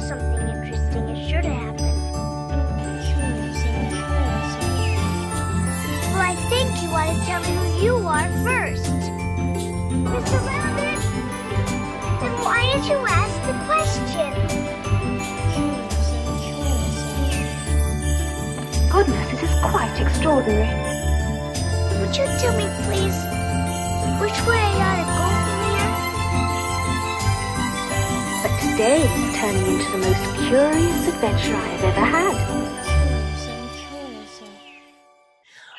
something interesting is sure to happen. Well, I think you ought to tell me who you are first. Mr. Rabbit? Then why did you ask the question? Goodness, this is quite extraordinary. Would you tell me, please, which way I ought to go from here? But today is turning into the most curious adventure I have ever had.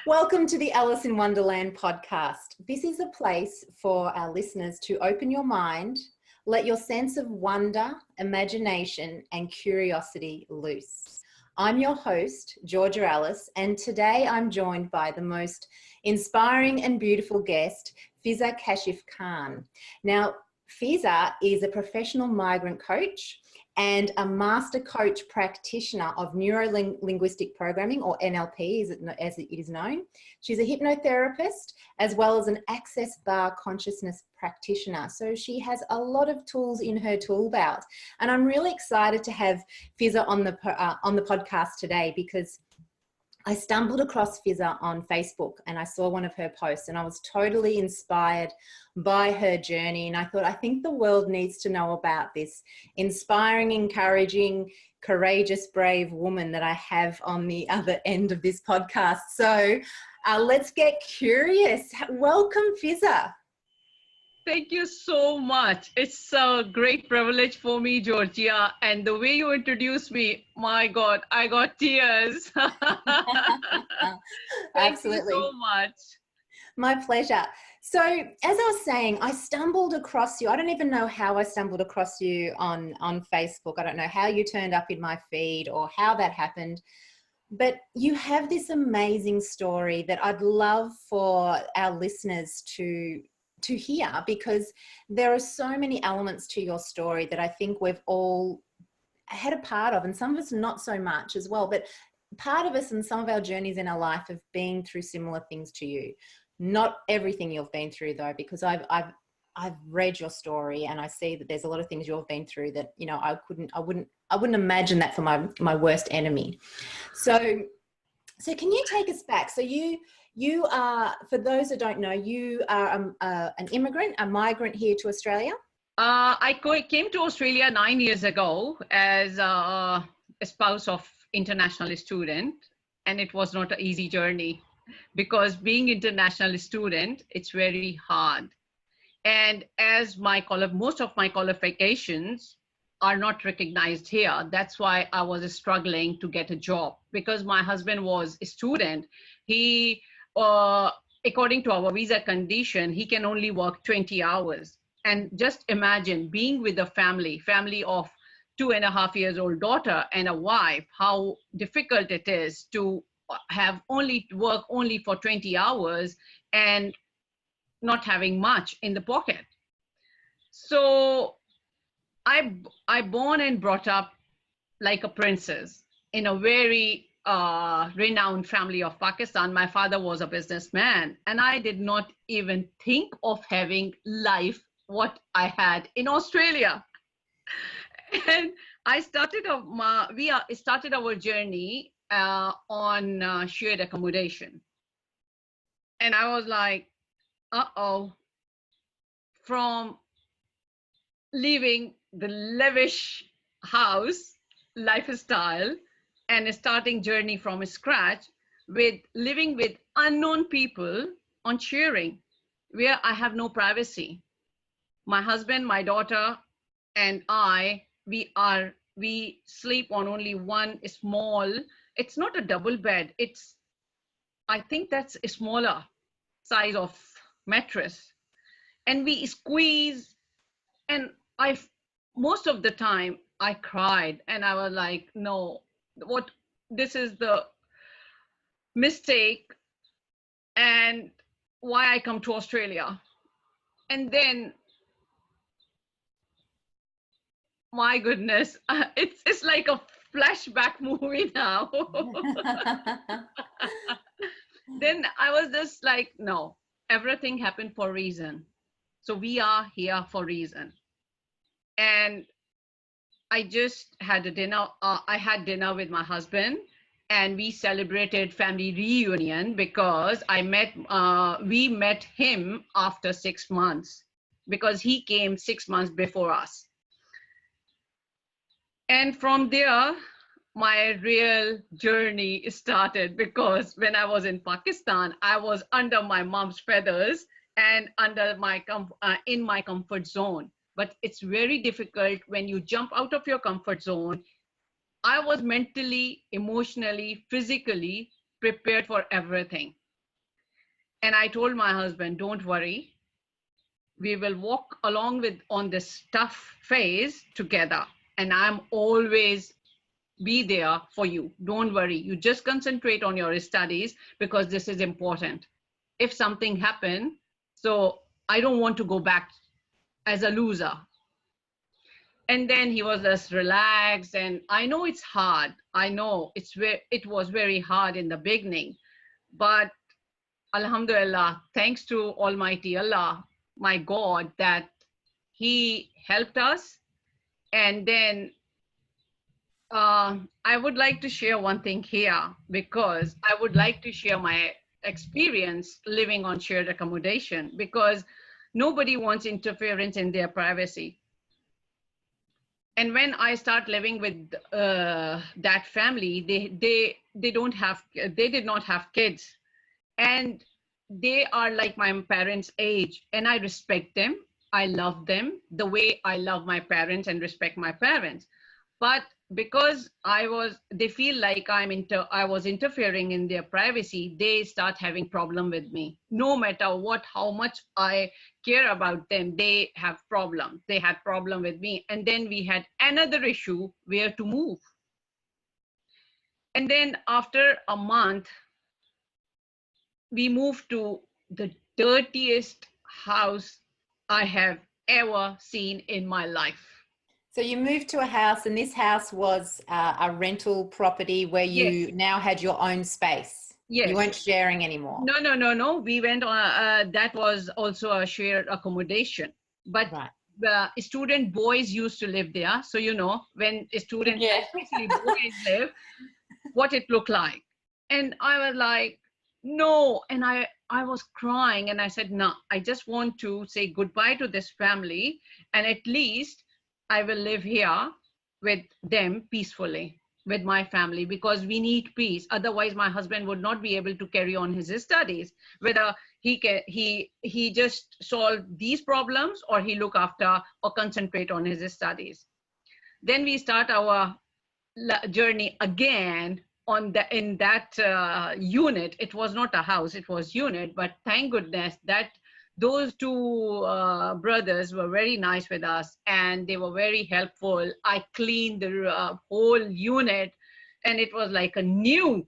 Welcome to the Alice in Wonderland podcast. This is a place for our listeners to open your mind, let your sense of wonder, imagination, and curiosity loose. I'm your host, Georgia Ellis, and today I'm joined by the most inspiring and beautiful guest, Fizza Kashif Khan. Now, Fizza is a professional migrant coach and a master coach practitioner of Neuro-Linguistic Programming, or NLP as it is known. She's a hypnotherapist as well as an access bar consciousness practitioner. So she has a lot of tools in her tool belt. And I'm really excited to have Fizza on the podcast today because I stumbled across Fizza on Facebook and I saw one of her posts and I was totally inspired by her journey. And I thought, I think the world needs to know about this inspiring, encouraging, courageous, brave woman that I have on the other end of this podcast. So let's get curious. Welcome, Fizza. Thank you so much. It's a great privilege for me, Georgia. And the way you introduced me, my God, I got tears. Absolutely. Thank you so much. My pleasure. So as I was saying, I stumbled across you. I don't even know how I stumbled across you on Facebook. I don't know how you turned up in my feed or how that happened. But you have this amazing story that I'd love for our listeners to hear, because there are so many elements to your story that I think we've all had a part of, and some of us not so much as well, but part of us and some of our journeys in our life have been through similar things to you. Not everything you've been through though, because I've read your story and I see that there's a lot of things you've been through that, you know, I wouldn't imagine that for my worst enemy. So can you take us back? So you are, for those that don't know, you are an immigrant, a migrant here to Australia? I came to Australia 9 years ago as a spouse of international student, and it was not an easy journey because being international student, it's very hard. And as most of my qualifications are not recognized here, that's why I was struggling to get a job, because my husband was a student. He according to our visa condition, he can only work 20 hours. And just imagine being with a family of 2.5 years old daughter and a wife, how difficult it is to have work only for 20 hours and not having much in the pocket. So I born and brought up like a princess in a very renowned family of Pakistan. My father was a businessman, and I did not even think of having life what I had in Australia. And we started our journey on shared accommodation. And I was like, from leaving the lavish house lifestyle and a starting journey from scratch with living with unknown people on sharing, where I have no privacy. My husband, my daughter, and I, we sleep on only one small, it's not a double bed, I think that's a smaller size of mattress. And we squeeze, and most of the time I cried, and I was like, no, this is the mistake, and why I come to Australia. And then, my goodness, it's like a flashback movie now. Then I was just like, no, everything happened for a reason. So we are here for a reason. And I just had a dinner. I had dinner with my husband, and we celebrated family reunion because we met him after 6 months, because he came 6 months before us. And from there, my real journey started, because when I was in Pakistan, I was under my mom's feathers and in my comfort zone. But it's very difficult when you jump out of your comfort zone. I was mentally, emotionally, physically prepared for everything. And I told my husband, don't worry, we will walk along on this tough phase together. And I'm always be there for you. Don't worry. You just concentrate on your studies, because this is important. If something happened, so I don't want to go back as a loser. And then he was just relaxed. And I know it's hard. I know it was very hard in the beginning, but Alhamdulillah, thanks to Almighty Allah, my God, that He helped us. And then I would like to share one thing here, because I would like to share my experience living on shared accommodation, because nobody wants interference in their privacy. And when I start living with that family, they did not have kids, and they are like my parents' age, and I respect them. I love them the way I love my parents and respect my parents. But because they feel like I was interfering in their privacy, they start having problem with me. No matter how much I care about them, they have problem. They had problem with me. And then we had another issue where to move. And then after a month, we moved to the dirtiest house I have ever seen in my life. So you moved to a house, and this house was a rental property where you now had your own space. Yes. You weren't sharing anymore. No. We went on, that was also a shared accommodation. But the student boys used to live there. So, when students, especially boys live, what it looked like. And I was like, no. And I was crying, and I said, no, I just want to say goodbye to this family, and at least I will live here with them peacefully, with my family, because we need peace. Otherwise, my husband would not be able to carry on his studies, whether he just solve these problems, or he look after or concentrate on his studies. Then we start our journey again in that unit. It was not a house, it was unit, but thank goodness that those two brothers were very nice with us, and they were very helpful. I cleaned the whole unit, and it was like a new.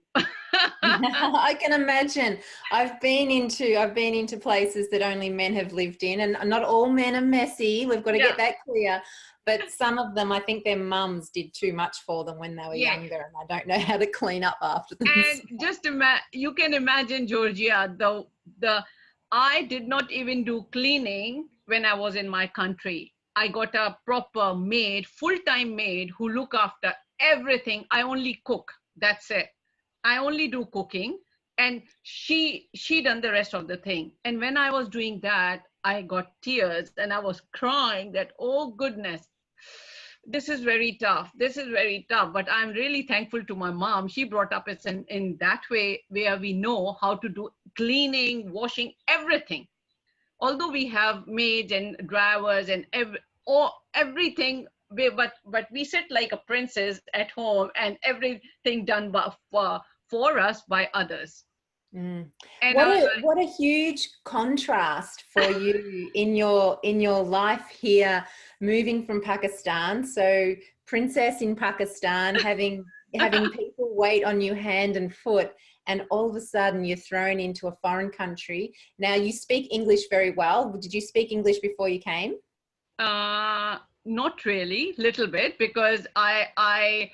I can imagine. I've been into places that only men have lived in, and not all men are messy. We've got to get that clear. But some of them, I think their mums did too much for them when they were younger, and I don't know how to clean up after them. And just you can imagine, Georgia, I did not even do cleaning when I was in my country. I got a proper maid, full-time maid, who look after everything. I only cook. That's it. I only do cooking, and she done the rest of the thing. And when I was doing that, I got tears, and I was crying that, oh goodness, this is very tough. This is very tough. But I'm really thankful to my mom. She brought up us in that way, where we know how to do cleaning, washing, everything. Although we have maids and drivers and everything, but we sit like a princess at home, and everything done for us by others. Mm. And what a huge contrast for you in your life here, moving from Pakistan. So princess in Pakistan, having people wait on you hand and foot, and all of a sudden you're thrown into a foreign country. Now you speak English very well. Did you speak English before you came? Not really, little bit, because I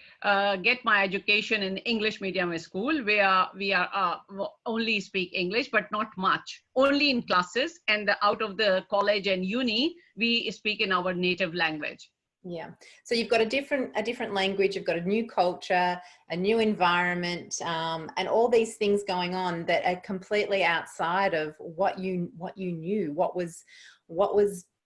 get my education in English medium school, where we are only speak English, but not much, only in classes, and out of the college and uni, we speak in our native language. Yeah. So you've got a different language, you've got a new culture, a new environment, and all these things going on that are completely outside of what you knew, what was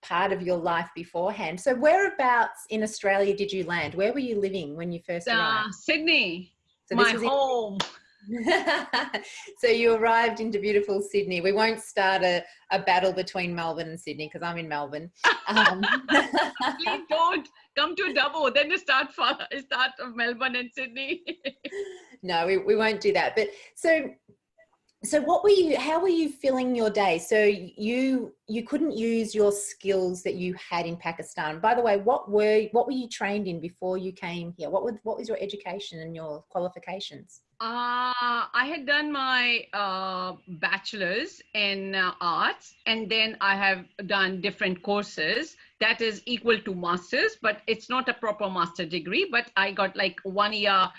part of your life beforehand. So whereabouts in Australia did you land? Where were you living when you first arrived? Sydney, So my this was home. So you arrived into beautiful Sydney. We won't start a battle between Melbourne and Sydney because I'm in Melbourne. Please don't come to Dubbo, then start Melbourne and Sydney. No, we won't do that. But so how were you filling your day? So you couldn't use your skills that you had in Pakistan. By the way, what were you trained in before you came here? What was your education and your qualifications? I had done my bachelor's in arts, and then I have done different courses that is equal to master's, but it's not a proper master degree. But I got like 1 year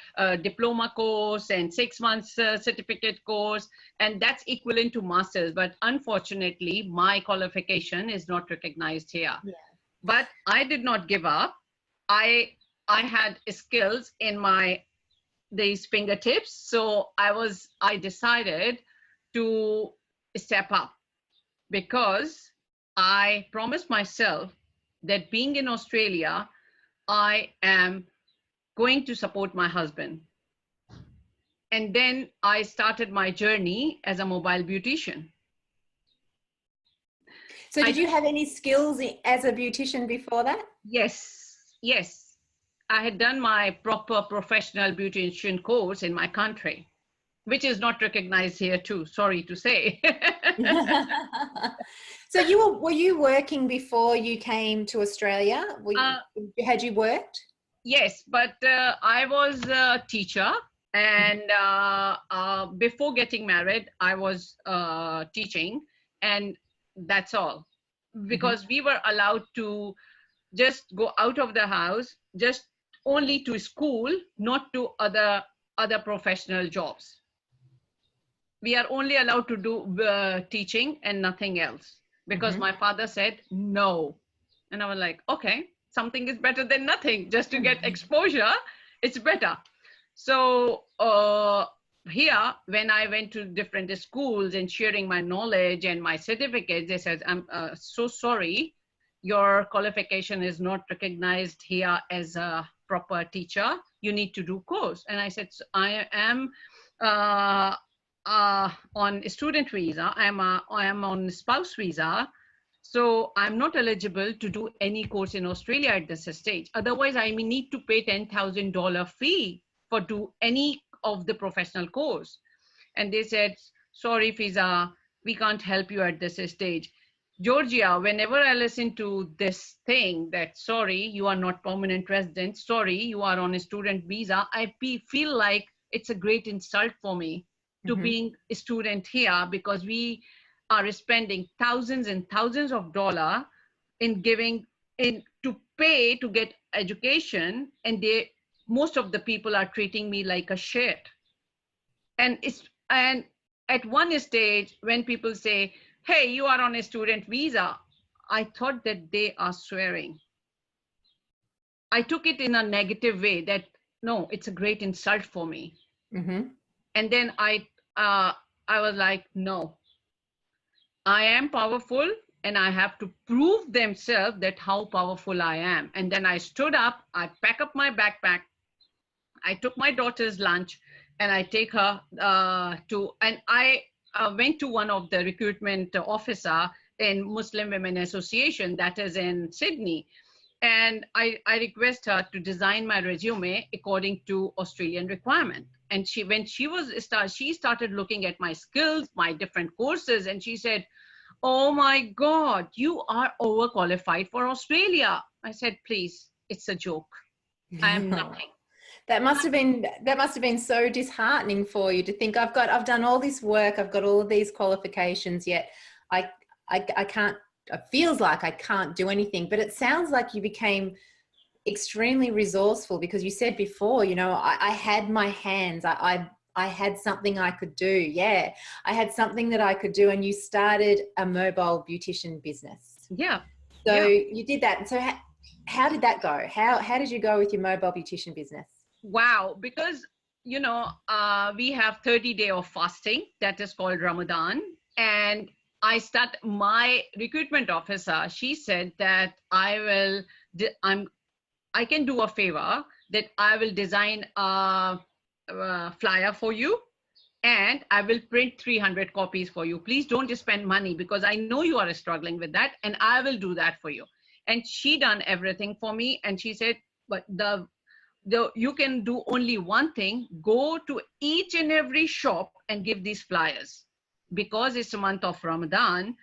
diploma course and 6 months certificate course, and that's equivalent to master's. But unfortunately, my qualification is not recognized here. Yeah. But I did not give up. I had skills in these fingertips. So I decided to step up because I promised myself that being in Australia, I am going to support my husband. And then I started my journey as a mobile beautician. So did you have any skills as a beautician before that? Yes. I had done my proper professional beautician course in my country, which is not recognized here too, sorry to say. So were you working before you came to Australia? Had you worked? Yes, but I was a teacher, and before getting married, I was teaching, and that's all. Because we were allowed to just go out of the house, just only to school, not to other professional jobs. We are only allowed to do teaching and nothing else, because my father said no. And I was like, okay, something is better than nothing. Just to get exposure, it's better. So here, when I went to different schools and sharing my knowledge and my certificates, they said, I'm so sorry, your qualification is not recognized here as a proper teacher. You need to do course. And I said, so I am on student visa. I am on spouse visa. So I'm not eligible to do any course in Australia at this stage. Otherwise, I may need to pay $10,000 fee for do any of the professional course. And they said, sorry, Fizza, we can't help you at this stage. Georgia, whenever I listen to this thing that, sorry, you are not permanent resident, sorry, you are on a student visa, I feel like it's a great insult for me to being a student here, because we are spending thousands and thousands of dollars to pay to get education, and most of the people are treating me like a shit. And at one stage, when people say, hey, you are on a student visa, I thought that they are swearing. I took it in a negative way, that no, it's a great insult for me. And then I was like, no, I am powerful, and I have to prove themselves that how powerful I am. And then I stood up, I packed up my backpack, I took my daughter's lunch, and I take her and I went to one of the recruitment officer in Muslim Women Association that is in Sydney. And I request her to design my resume according to Australian requirement. And she started looking at my skills, my different courses, and she said, oh my God, you are overqualified for Australia. I said, please, it's a joke. I am nothing. That must have been so disheartening for you to think, I've done all this work, I've got all of these qualifications, yet I can't. It feels like I can't do anything. But it sounds like you became extremely resourceful, because you said before, I had my hands, I had something I could do. Yeah, I had something that I could do, and you started a mobile beautician business. Yeah. So you did that. And so how did that go? How did you go with your mobile beautician business? Wow, because we have 30 days of fasting that is called Ramadan, and my recruitment officer, she said that I can do a favor, that I will design a flyer for you, and I will print 300 copies for you. Please don't spend money, because I know you are struggling with that, and I will do that for you. And she done everything for me, and she said, but you can do only one thing: go to each and every shop and give these flyers, because it's a month of Ramadan.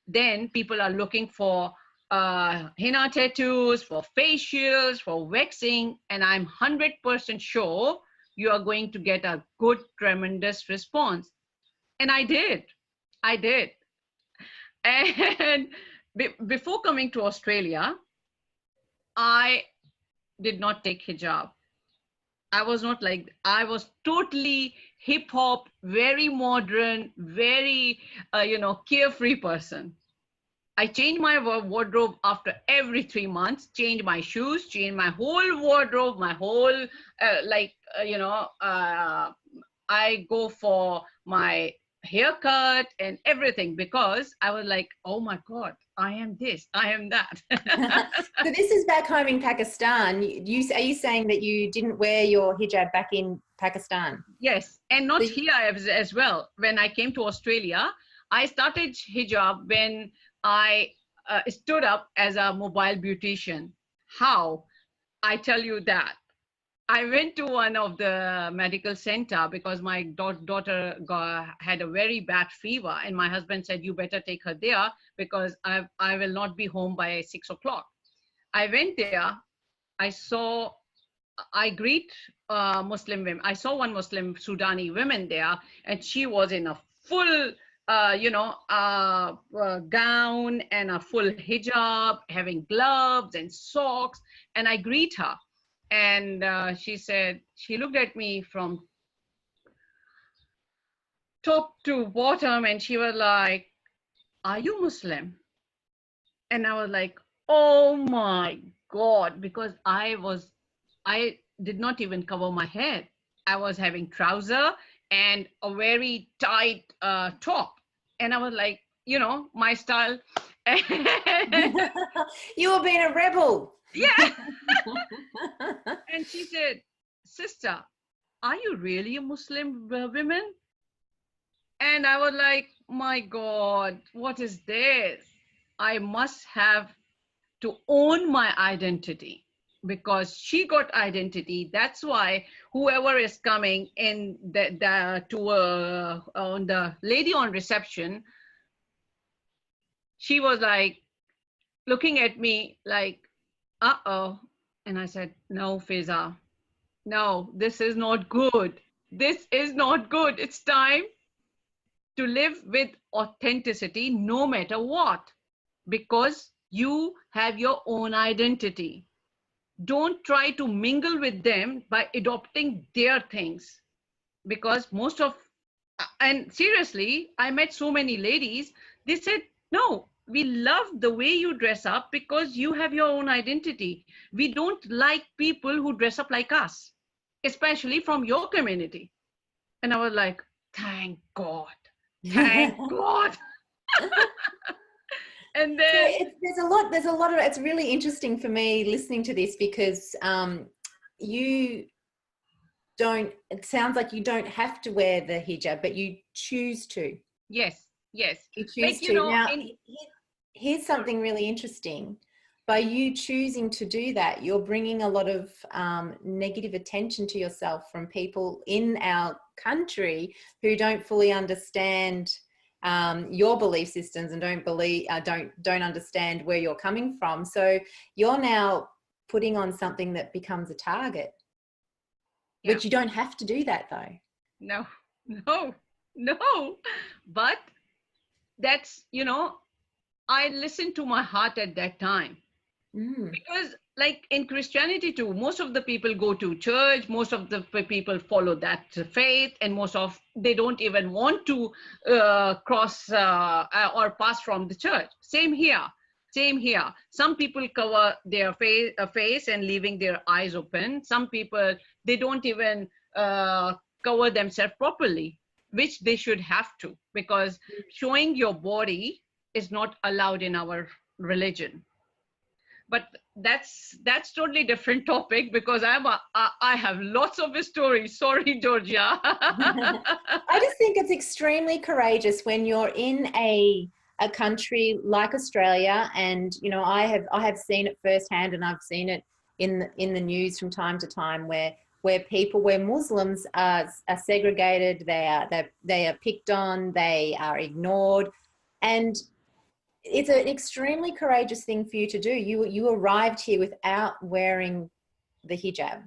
Then people are looking for henna tattoos, for facials, for waxing, and I'm 100% sure you are going to get a good, tremendous response. And I did. And before coming to Australia, I did not take hijab. I was totally hip hop, very modern, very, carefree person. I changed my wardrobe after every 3 months, changed my shoes, changed my whole wardrobe, my whole, I go for my haircut and everything, because I was like, oh my God, I am this, I am that. So this is back home in Pakistan. Are you saying that you didn't wear your hijab back in Pakistan? Yes, and not here as well. When I came to Australia, I started hijab when I stood up as a mobile beautician. How? I tell you that. I went to one of the medical center because my daughter had a very bad fever, and my husband said, you better take her there, because I will not be home by 6 o'clock. I went there. I greet Muslim women. I saw one Muslim Sudani woman there, and she was in a full gown and a full hijab, having gloves and socks, and I greet her. And she looked at me from top to bottom, and she was like, are you Muslim? And I was like, oh my God, because I did not even cover my head. I was having trouser and a very tight top. And I was like, my style. You were being a rebel. Yeah. And she said, sister, are you really a Muslim woman? And I was like, my God, what is this? I must have to own my identity, because she got identity. That's why whoever is coming in on the lady on reception, she was like looking at me like, uh-oh. And I said, no, Fizza, no, this is not good. This is not good. It's time to live with authenticity no matter what, because you have your own identity. Don't try to mingle with them by adopting their things, because and seriously, I met so many ladies, they said, no, we love the way you dress up because you have your own identity. We don't like people who dress up like us, especially from your community. And I was like, thank God, thank God. And then there's a lot of, it's really interesting for me listening to this, because it sounds like you don't have to wear the hijab, but you choose to. Yes. You choose to. Now, here's something really interesting. By you choosing to do that, you're bringing a lot of negative attention to yourself from people in our country who don't fully understand your belief systems and don't understand where you're coming from. So you're now putting on something that becomes a target. Yeah. But you don't have to do that though. No. But that's, I listened to my heart at that time. Because like in Christianity too, most of the people go to church, most of the people follow that faith, and they don't even want to cross or pass from the church. Same here. Same here. Some people cover their face and leaving their eyes open. Some people, they don't even cover themselves properly, which they should have to, because showing your body is not allowed in our religion. But that's totally different topic, because I have lots of stories. Sorry, Georgia. I just think it's extremely courageous when you're in a country like Australia, and you know, I have seen it firsthand, and I've seen it in the news from time to time, where Muslims are segregated, they are picked on, they are ignored, and it's an extremely courageous thing for you to do. You arrived here without wearing the hijab.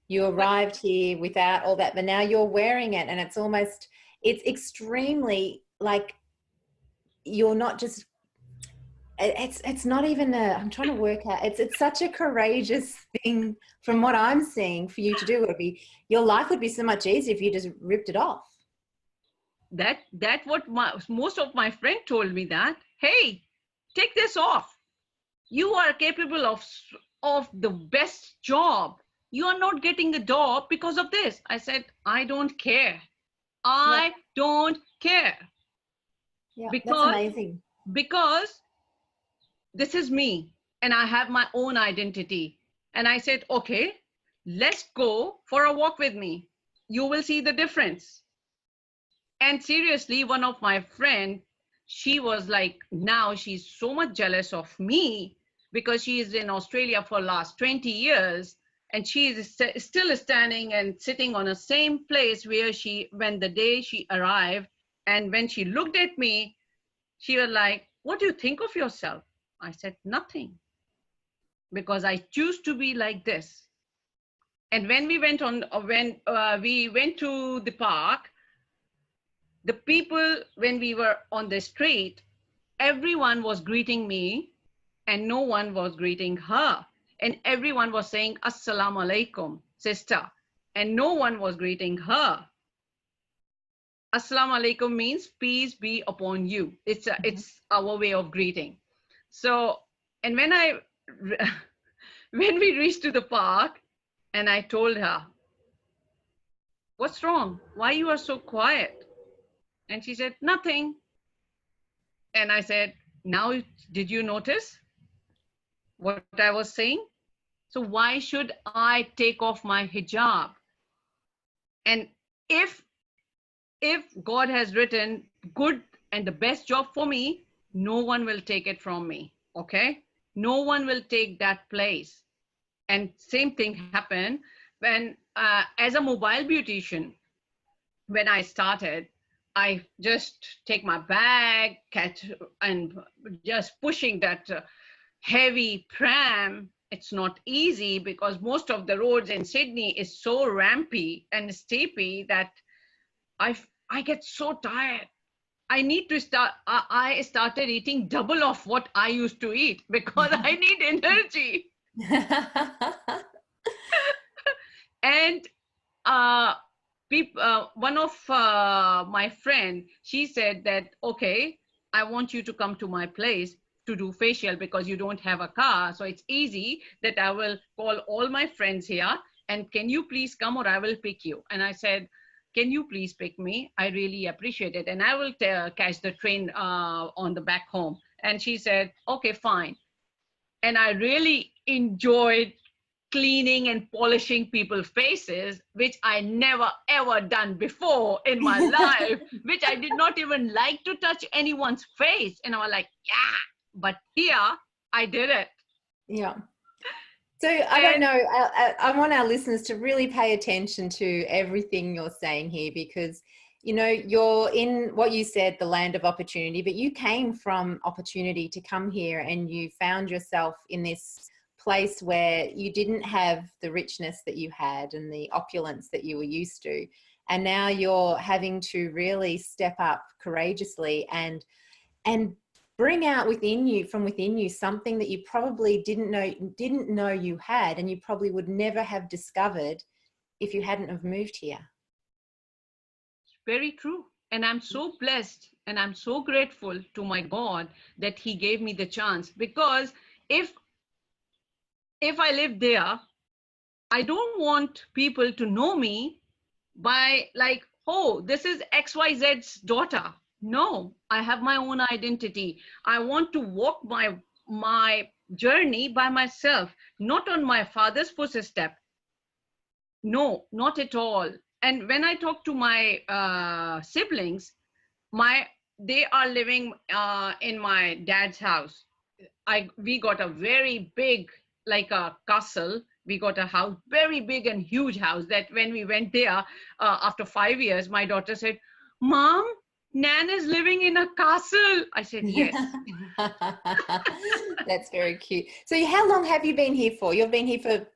You arrived here without all that, but now you're wearing it, and it's extremely, like, you're not just, it's not even I'm trying to work out, it's such a courageous thing from what I'm seeing for you to do. Your life would be so much easier if you just ripped it off. That what most of my friends told me, that, hey, take this off. You are capable of the best job. You are not getting a job because of this. I said, I don't care. I don't care. Yeah, because, that's amazing. Because this is me, and I have my own identity. And I said, okay, let's go for a walk with me. You will see the difference. And seriously, one of my friends, she was like, now she's so much jealous of me, because she is in Australia for the last 20 years. And she is still standing and sitting on the same place where when the day she arrived. And when she looked at me, she was like, what do you think of yourself? I said, nothing, because I choose to be like this. And when we went to the park, the people, when we were on the street, everyone was greeting me and no one was greeting her. And everyone was saying, Assalamu alaikum, sister. And no one was greeting her. Assalamu alaikum means peace be upon you. It's our way of greeting. So, and when we reached to the park, and I told her, what's wrong? Why you are so quiet? And she said, nothing. And I said, now, did you notice what I was saying? So why should I take off my hijab? And if God has written good and the best job for me, no one will take it from me, okay? No one will take that place. And same thing happened when, as a mobile beautician, when I started, I just take my bag, and just pushing that heavy pram. It's not easy, because most of the roads in Sydney is so rampy and steepy that I get so tired. I need to I started eating double of what I used to eat, because I need energy. And one of my friend, she said that, okay, I want you to come to my place to do facial, because you don't have a car. So it's easy that I will call all my friends here, and can you please come, or I will pick you. And I said, can you please pick me? I really appreciate it. And I will catch the train on the back home. And she said, okay, fine. And I really enjoyed cleaning and polishing people's faces, which I never ever done before in my life, which I did not even like to touch anyone's face. And I was like, yeah, but here I did it. Yeah. So I don't know, I want our listeners to really pay attention to everything you're saying here, because, you know, you're in what you said, the land of opportunity, but you came from opportunity to come here, and you found yourself in this place where you didn't have the richness that you had and the opulence that you were used to. And now you're having to really step up courageously and bring out from within you something that you probably didn't know you had, and you probably would never have discovered if you hadn't have moved here. Very true. And I'm so blessed And I'm so grateful to my God that he gave me the chance, because if I live there, I don't want people to know me by like, oh, this is XYZ's daughter. No, I have my own identity. I want to walk my journey by myself, not on my father's footstep. No, not at all. And when I talk to my siblings, they are living in my dad's house. We got a very big, like a castle. We got a house, very big and huge house, that when we went there after 5 years, my daughter said, Mom, Nan is living in a castle. I said, yes. That's very cute. So how long have you been here for? You've been here for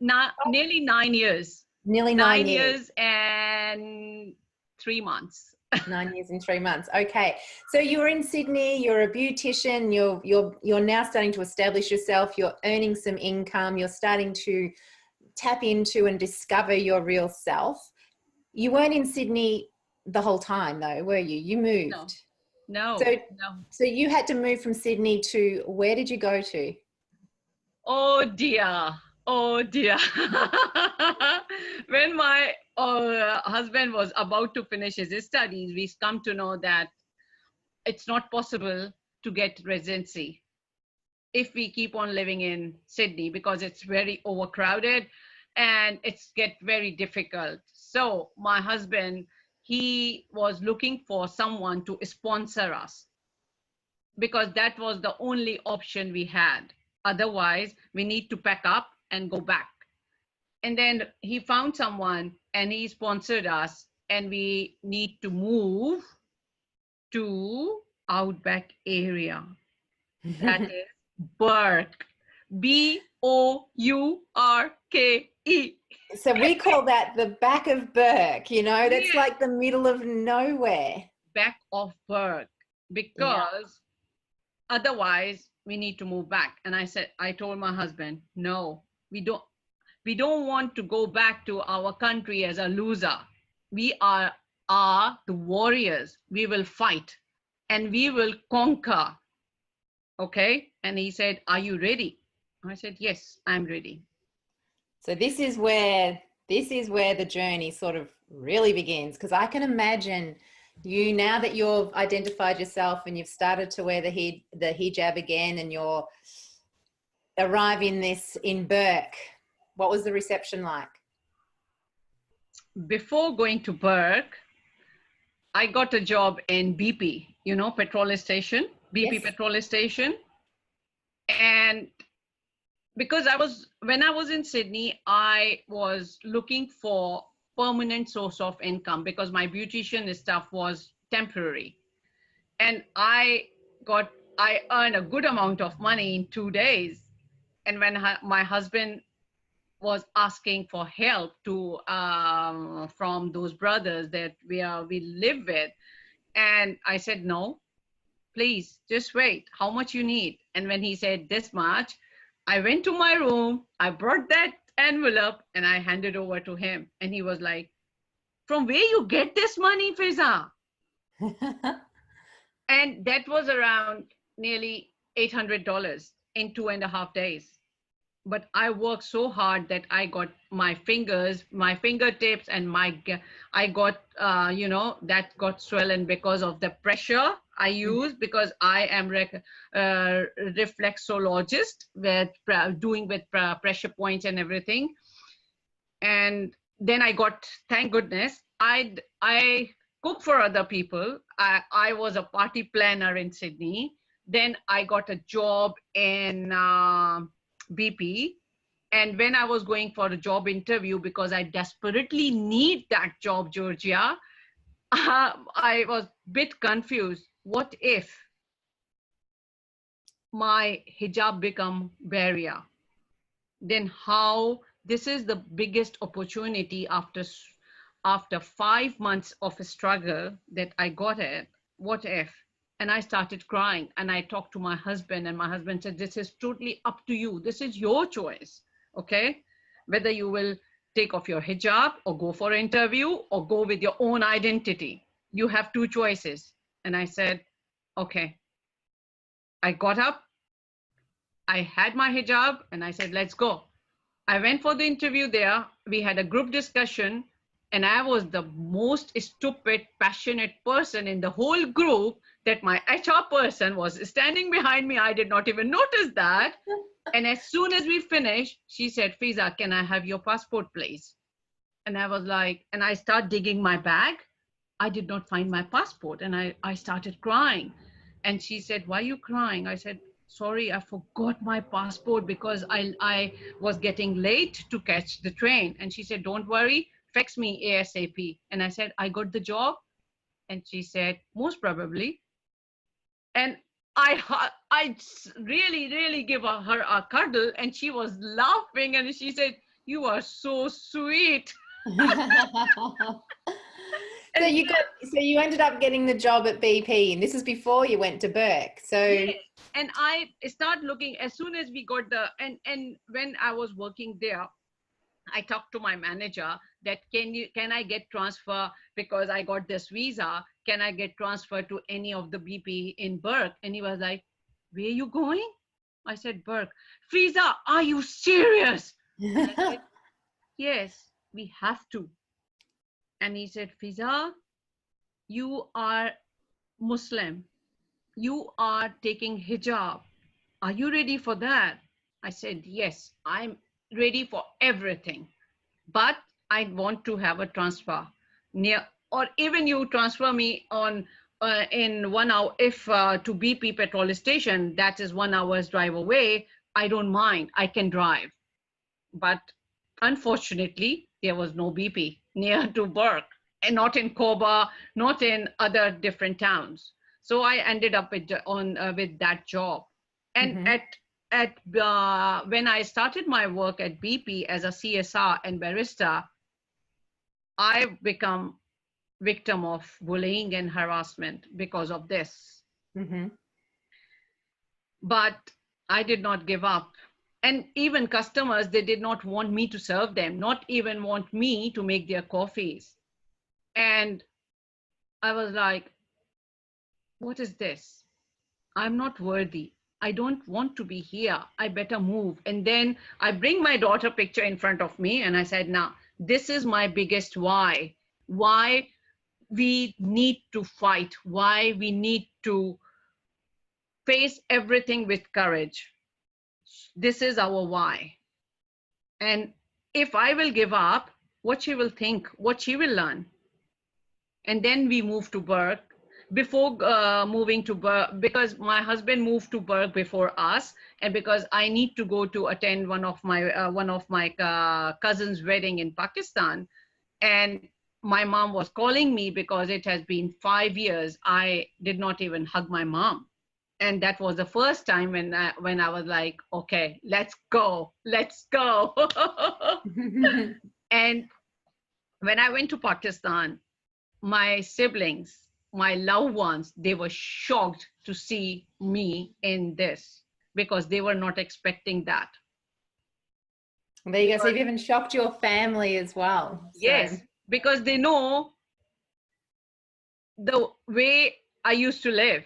nearly 9 years. Nearly 9 years and 3 months. 9 years and 3 months. Okay. So you're in Sydney, you're a beautician, you're now starting to establish yourself, you're earning some income, you're starting to tap into and discover your real self. You weren't in Sydney the whole time though, were you? You moved. No. So you had to move from Sydney to, where did you go to? Oh dear. When my husband was about to finish his studies, we come to know that it's not possible to get residency if we keep on living in Sydney, because it's very overcrowded and it's get very difficult. So my husband, he was looking for someone to sponsor us, because that was the only option we had. Otherwise, we need to pack up and go back. And then he found someone and he sponsored us, and we need to move to outback area. That is Burke. B-O-U-R-K-E. So we call that the back of Burke, that's like the middle of nowhere. Back of Burke, because otherwise we need to move back. And I told my husband, no, we don't want to go back to our country as a loser. We are the warriors. We will fight and we will conquer. Okay. And he said, are you ready? I said, yes, I'm ready. So this is where the journey sort of really begins, because I can imagine you, now that you've identified yourself and you've started to wear the hijab again, and you're arriving in Burke. What was the reception like? Before going to Burke, I got a job in BP, petrol station, BP yes. Petrol station. And because when I was in Sydney, I was looking for permanent source of income, because my beautician stuff was temporary. And I earned a good amount of money in 2 days. And when my husband was asking for help from those brothers that we live with, and I said, no, please just wait, how much you need? And when he said this much, I went to my room, I brought that envelope and I handed over to him. And he was like, from where you get this money, Fizza? And that was around nearly $800 in 2.5 days. But I worked so hard that I got my fingertips, and I got, that got swollen because of the pressure I use, because I am reflexologist with pressure points and everything. And then I got, thank goodness, I cook for other people. I was a party planner in Sydney. Then I got a job in BP. And when I was going for a job interview, because I desperately need that job, Georgia, I was a bit confused. What if my hijab become barrier? Then how? This is the biggest opportunity after 5 months of a struggle that I got it. What if? And I started crying, and I talked to my husband, and my husband said, this is totally up to you. This is your choice. Okay. Whether you will take off your hijab or go for an interview or go with your own identity. You have two choices. And I said, okay. I got up, I had my hijab, and I said, let's go. I went for the interview there. We had a group discussion, and I was the most stupid, passionate person in the whole group, that my HR person was standing behind me. I did not even notice that. And as soon as we finished, she said, Fizza, can I have your passport, please? And I was like, and I started digging my bag. I did not find my passport, and I started crying. And she said, why are you crying? I said, sorry, I forgot my passport because I was getting late to catch the train. And she said, don't worry, fax me ASAP. And I said, I got the job? And she said, most probably. And I really give her a cuddle, and she was laughing, and she said, you are so sweet. So you ended up getting the job at BP, and this is before you went to Burke. So yes. And I start looking as soon as we got and when I was working there, I talked to my manager that can I get transfer, because I got this visa, can I get transfer to any of the BP in Burke? And he was like, where are you going? I said, Burke. Fizza, are you serious? I said, yes, we have to. And he said, Fizza, you are Muslim. You are taking hijab. Are you ready for that? I said, yes, I'm ready for everything. But I want to have a transfer near, or even you transfer me on in 1 hour, if to BP petrol station, that is 1 hour's drive away, I don't mind, I can drive. But unfortunately, there was no BP near to Burke, and not in Koba, not in other different towns. So I ended up with that job. And when I started my work at BP as a CSR and barista, I become victim of bullying and harassment because of this. But I did not give up. And even customers, they did not want me to serve them, not even want me to make their coffees. And I was like, what is this? I'm not worthy. I don't want to be here. I better move. And then I bring my daughter picture in front of me, and I said, now, this is my biggest why. Why we need to fight. Why we need to face everything with courage. This is our why. And if I will give up, what she will think, what she will learn. And then we moved to Burke. Before moving to Burke, because my husband moved to Burke before us, and because I need to go to attend one of my cousin's wedding in Pakistan, and my mom was calling me because it has been 5 years. I did not even hug my mom, and that was the first time when I was like, okay, let's go. And when I went to Pakistan, my siblings, my loved ones, they were shocked to see me in this, because they were not expecting that. There you go. So you've even shocked your family as well. So. Yes, because they know the way I used to live,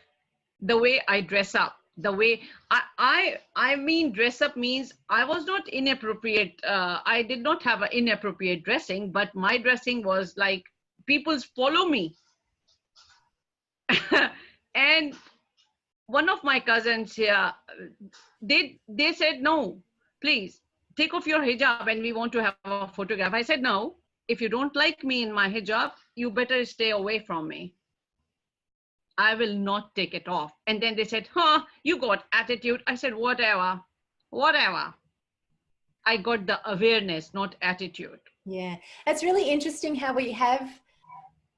the way I dress up, the way I mean, dress up means I was not inappropriate. I did not have an inappropriate dressing, but my dressing was like, people follow me. And one of my cousins here, they said, no, please take off your hijab and we want to have a photograph. I said, no, if you don't like me in my hijab, you better stay away from me. I will not take it off. And then they said, you got attitude. I said, whatever. I got the awareness, not attitude. Yeah, it's really interesting how we have,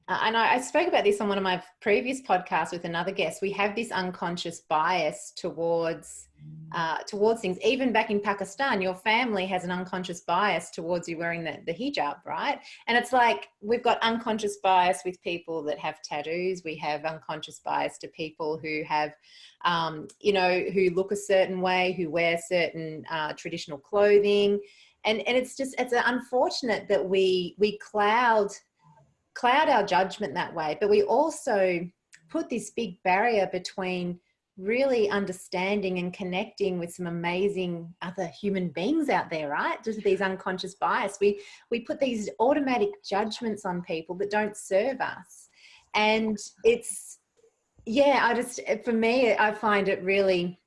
and I spoke about this on one of my previous podcasts with another guest, we have this unconscious bias towards things. Even back in Pakistan, your family has an unconscious bias towards you wearing the hijab, right? And it's like, we've got unconscious bias with people that have tattoos. We have unconscious bias to people who have, who look a certain way, who wear certain traditional clothing. And it's unfortunate that we cloud our judgment that way, but we also put this big barrier between really understanding and connecting with some amazing other human beings out there, right? Just these unconscious bias. We put these automatic judgments on people that don't serve us. And it's, yeah, for me, I find it really,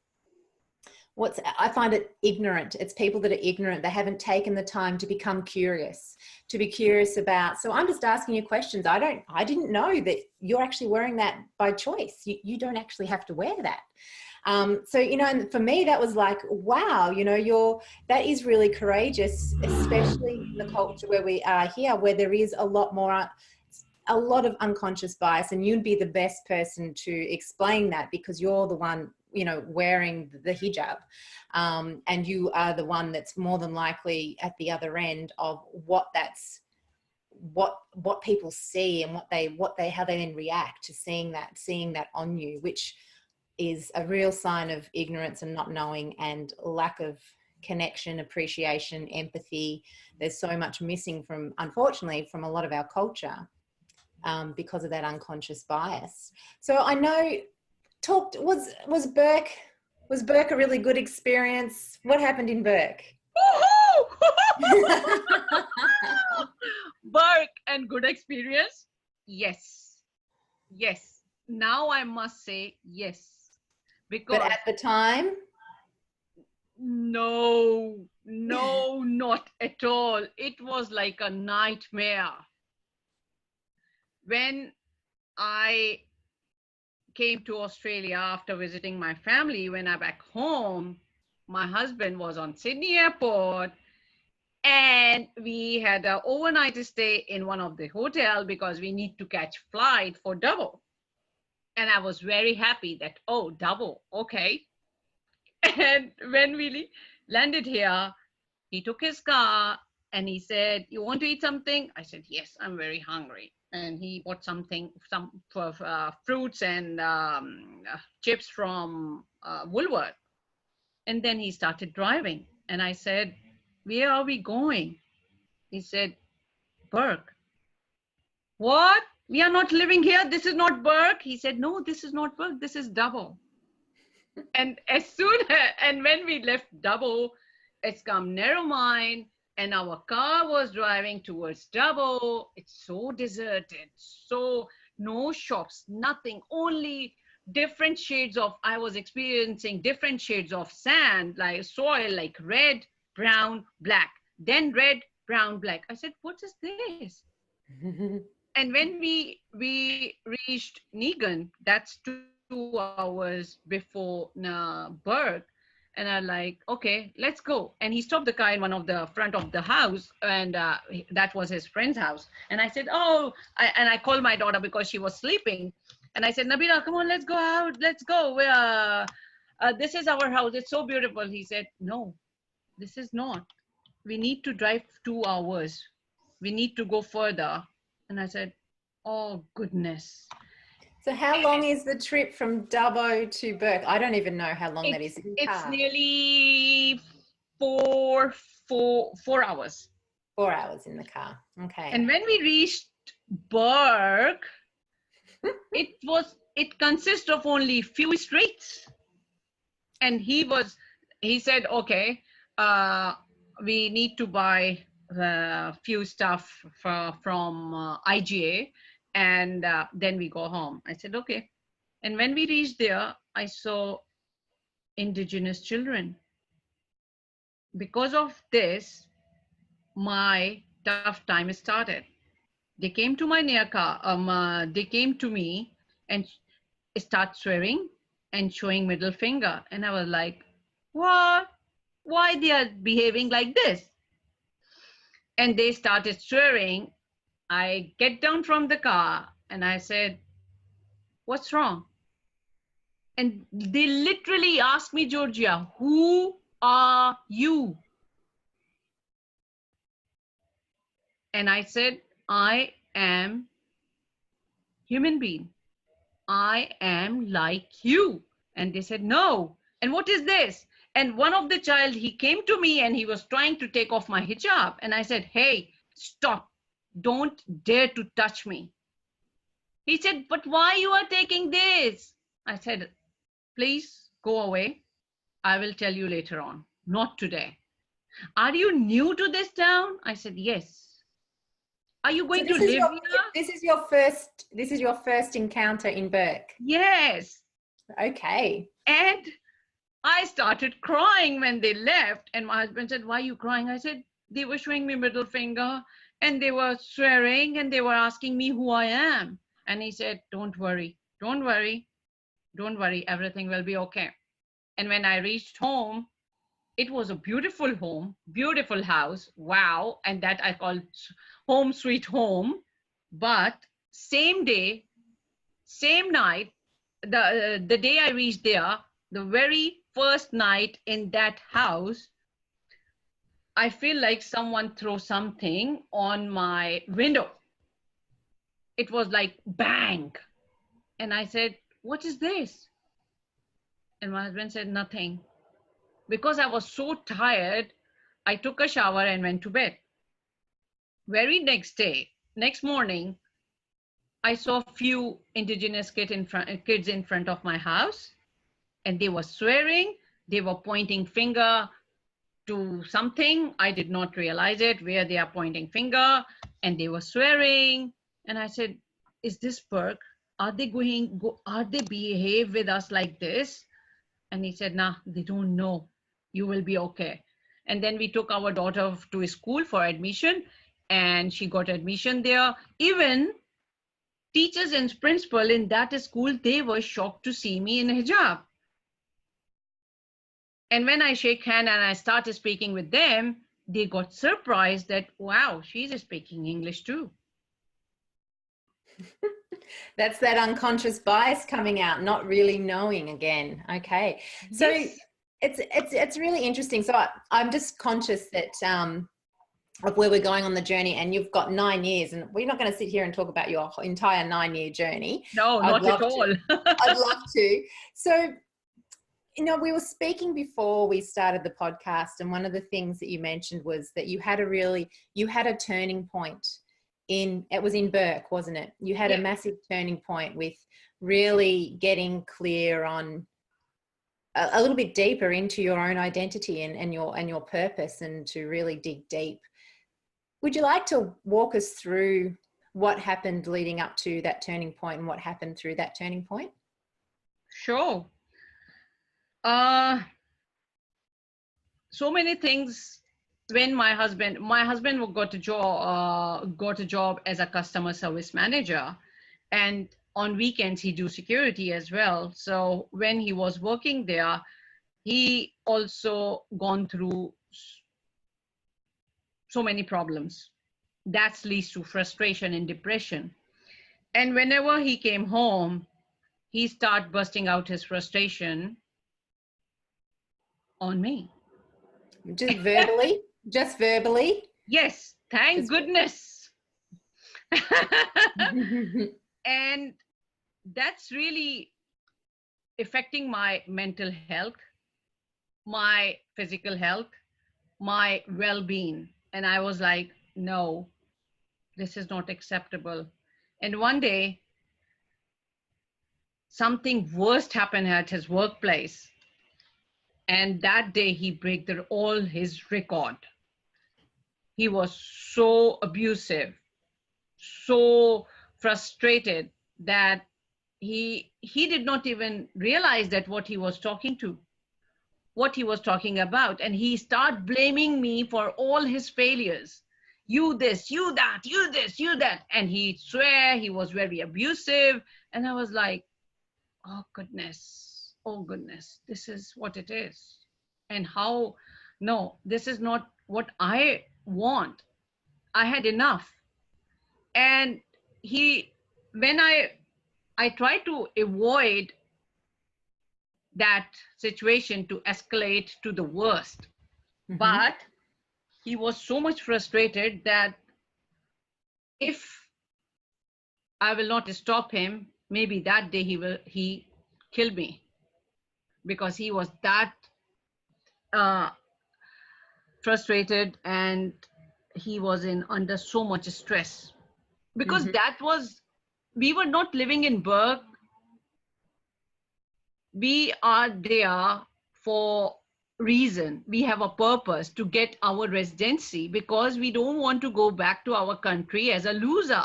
I find it ignorant. It's people that are ignorant. They haven't taken the time to become curious, to be curious about. So I'm just asking you questions. I didn't know that you're actually wearing that by choice. You don't actually have to wear that. So, you know, and for me, that was like, wow, you know, that is really courageous, especially in the culture where we are here, where there is a lot of unconscious bias, and you'd be the best person to explain that because you're the one, you know, wearing the hijab, and you are the one that's more than likely at the other end of what people see and how they then react to seeing that on you, which is a real sign of ignorance and not knowing and lack of connection, appreciation, empathy. There's so much missing unfortunately, from a lot of our culture, because of that unconscious bias. So I know, was Burke a really good experience? What happened in Burke? Burke and good experience? Yes. Now I must say yes. Because but at the time? No, not at all. It was like a nightmare. When I came to Australia after visiting my family, when I'm back home, my husband was on Sydney Airport, and we had an overnight stay in one of the hotel because we need to catch flight for Double. And I was very happy that, oh, Double, okay. And when we landed here, he took his car and he said, "You want to eat something?" I said, "Yes, I'm very hungry." And he bought some fruits and chips from Woolworth. And then he started driving. And I said, "Where are we going?" He said, "Burke." "What? We are not living here. This is not Burke." He said, "No, this is not Burke. This is Double." And when we left Double, it's come Narromine, and our car was driving towards Double. It's so deserted, so no shops, nothing, only different shades of, I was experiencing different shades of sand, like soil, like red, brown, black, then red, brown, black. I said, "What is this?" And when we reached Negan, that's 2 hours before Burke, and I'm like, "Okay, let's go." And he stopped the car in one of the front of the house, and that was his friend's house. And I said, "Oh," and I called my daughter because she was sleeping. And I said, "Nabila, come on, let's go out. Let's go. This is our house. It's so beautiful." He said, "No, this is not. We need to drive 2 hours. We need to go further." And I said, "Oh, goodness." So how long is the trip from Dubbo to Burke? I don't even know how long that is. It's nearly four hours. 4 hours in the car. Okay. And when we reached Burke, it consists of only few streets. And he said, "Okay, we need to buy a few stuff from IGA, and then we go home." I said, "Okay." And when we reached there, I saw indigenous children. Because of this, my tough time started. They came to my they came to me and start swearing and showing middle finger. And I was like, "What? Why they are behaving like this?" And they started swearing. I get down from the car and I said, "What's wrong?" And they literally asked me, "Georgia, who are you?" And I said, "I am human being. I am like you." And they said, "No." "And what is this?" And one of the child, he came to me and he was trying to take off my hijab. And I said, "Hey, stop. Don't dare to touch me." He said, but why you are taking this? I said, please go away. I will tell you later on, not today. Are you new to this town? I said, yes. Are you going to live here? This is your first encounter in Burke. Yes. Okay. And I started crying when they left. And my husband said, why are you crying? I said, they were showing me middle finger and they were swearing and they were asking me who I am. And he said, don't worry, don't worry, don't worry. Everything will be okay. And when I reached home, it was a beautiful home, beautiful house. Wow. And that I called home sweet home. But same day, same night, the day I reached there, the very first night in that house, I feel like someone threw something on my window. It was like bang. And I said, what is this? And my husband said, nothing. Because I was so tired, I took a shower and went to bed. Very next morning, I saw a few indigenous kids in front of my house, and they were swearing. They were pointing finger to something. I did not realize it, where they are pointing finger, and they were swearing. And I said, is this Burke? Are they behave with us like this? And he said, nah, they don't know. You will be okay. And then we took our daughter to a school for admission, and she got admission there. Even teachers and principal in that school, they were shocked to see me in hijab. And when I shake hand and I started speaking with them, they got surprised that, wow, she's speaking English too. That's that unconscious bias coming out, not really knowing again. Okay. So Yes. it's really interesting. So I'm just conscious that of where we're going on the journey, and you've got 9 years, and we're not going to sit here and talk about your entire 9-year journey. No, not at all. I'd love to. So, you know, we were speaking before we started the podcast, and one of the things that you mentioned was that you had a turning point it was in Burke, wasn't it? You had a massive turning point with really getting clear on a little bit deeper into your own identity and your purpose, and to really dig deep. Would you like to walk us through what happened leading up to that turning point and what happened through that turning point? Sure. So many things. When my husband got a job as a customer service manager, and on weekends he do security as well. So when he was working there, he also gone through so many problems. That leads to frustration and depression. And whenever he came home, he started bursting out his frustration on me. Just verbally? Yes, thank goodness. And that's really affecting my mental health, my physical health, my well-being. And I was like, no, this is not acceptable. And one day, something worst happened at his workplace. And that day he broke all his record. He was so abusive, so frustrated that he did not even realize that what he was talking about. And he started blaming me for all his failures. You this, you that, you this, you that. And he swear, he was very abusive. And I was like, oh goodness, this is what it is. And how, no, this is not what I want. I had enough. And when I tried to avoid that situation to escalate to the worst, but he was so much frustrated that if I will not stop him, maybe that day he kill me, because he was that frustrated, and he was under so much stress, because that was we were not living in Burke. We are there for reason. We have a purpose to get our residency because we don't want to go back to our country as a loser.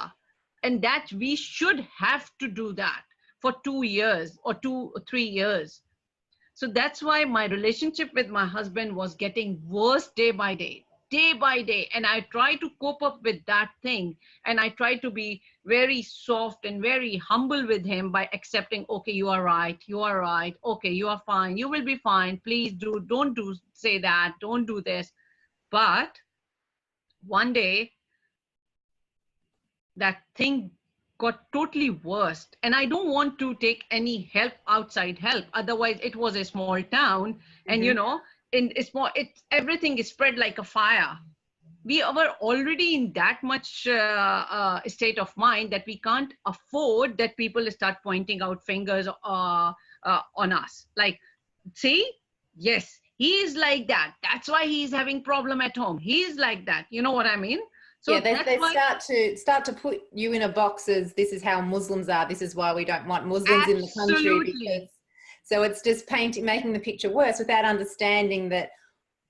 And that we should have to do that for 2 years or 2 or 3 years. So that's why my relationship with my husband was getting worse day by day. And I try to cope up with that thing. And I try to be very soft and very humble with him by accepting, okay, you are right. Okay, you are fine. You will be fine. Please don't say that. Don't do this. But one day, that thing got totally worse. And I don't want to take any help, outside help. Otherwise, it was a small town. And, you know, everything is spread like a fire. We were already in that much state of mind that we can't afford that people start pointing out fingers on us. Like, see, yes, he is like that. That's why he's having problem at home. He is like that. You know what I mean? So yeah, they start to put you in a box as this is how Muslims are. This is why we don't want Muslims in the country. Because, so it's just making the picture worse without understanding that